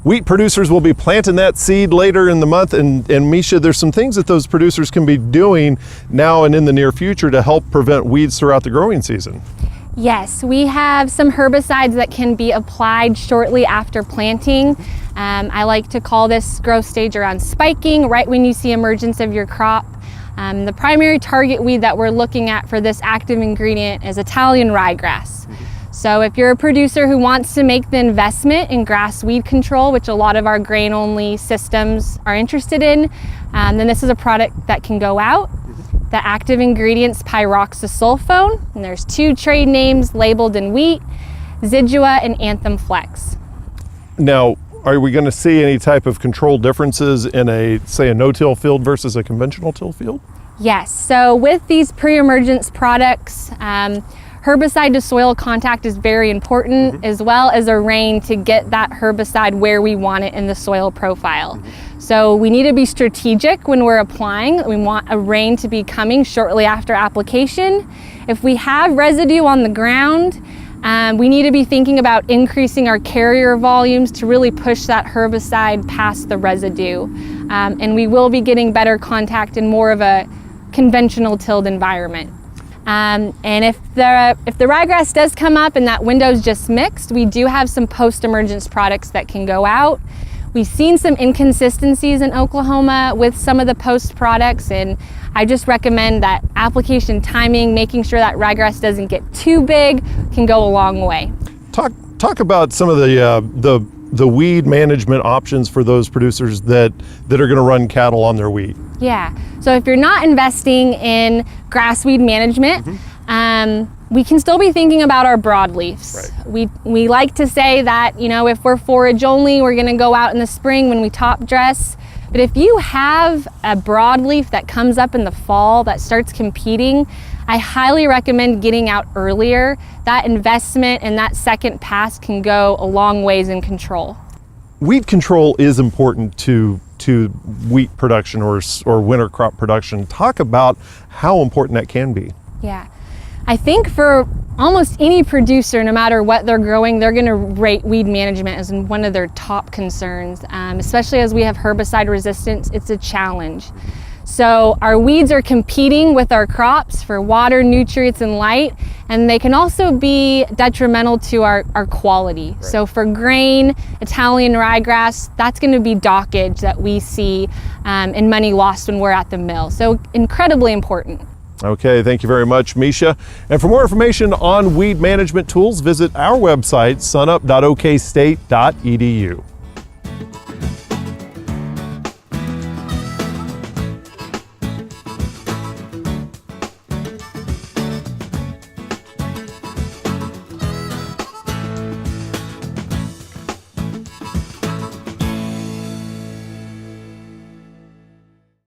Wheat producers will be planting that seed later in the month, and Misha, there's some things that those producers can be doing now and in the near future to help prevent weeds throughout the growing season. Yes, we have some herbicides that can be applied shortly after planting. I like to call this growth stage around spiking, right when you see emergence of your crop. The primary target weed that we're looking at for this active ingredient is Italian ryegrass. So if you're a producer who wants to make the investment in grass weed control, which a lot of our grain-only systems are interested in, then this is a product that can go out. The active ingredient's pyroxasulfone, and there's 2 trade names labeled in wheat, Zidua and Anthem Flex. Now, are we going to see any type of control differences in say a no-till field versus a conventional till field? Yes, so with these pre-emergence products, herbicide to soil contact is very important, as well as a rain to get that herbicide where we want it in the soil profile. So we need to be strategic when we're applying. We want a rain to be coming shortly after application. If we have residue on the ground, we need to be thinking about increasing our carrier volumes to really push that herbicide past the residue. And we will be getting better contact in more of a conventional tilled environment. And if the ryegrass does come up and that window's just mixed, we do have some post-emergence products that can go out. We've seen some inconsistencies in Oklahoma with some of the post products, and I just recommend that application timing, making sure that ryegrass doesn't get too big, can go a long way. Talk about some of the weed management options for those producers that are going to run cattle on their wheat. Yeah, so if you're not investing in grass weed management, we can still be thinking about our broadleafs. Right. We like to say that, you know, if we're forage only, we're going to go out in the spring when we top dress. But if you have a broadleaf that comes up in the fall that starts competing, I highly recommend getting out earlier. That investment and that second pass can go a long ways in control. Weed control is important to wheat production or winter crop production. Talk about how important that can be. Yeah, I think for almost any producer, no matter what they're growing, they're going to rate weed management as one of their top concerns, especially as we have herbicide resistance. It's a challenge. So our weeds are competing with our crops for water, nutrients, and light, and they can also be detrimental to our quality. Right. So for grain, Italian ryegrass, that's going to be dockage that we see and money lost when we're at the mill. So incredibly important. Okay, thank you very much, Misha. And for more information on weed management tools, visit our website, sunup.okstate.edu.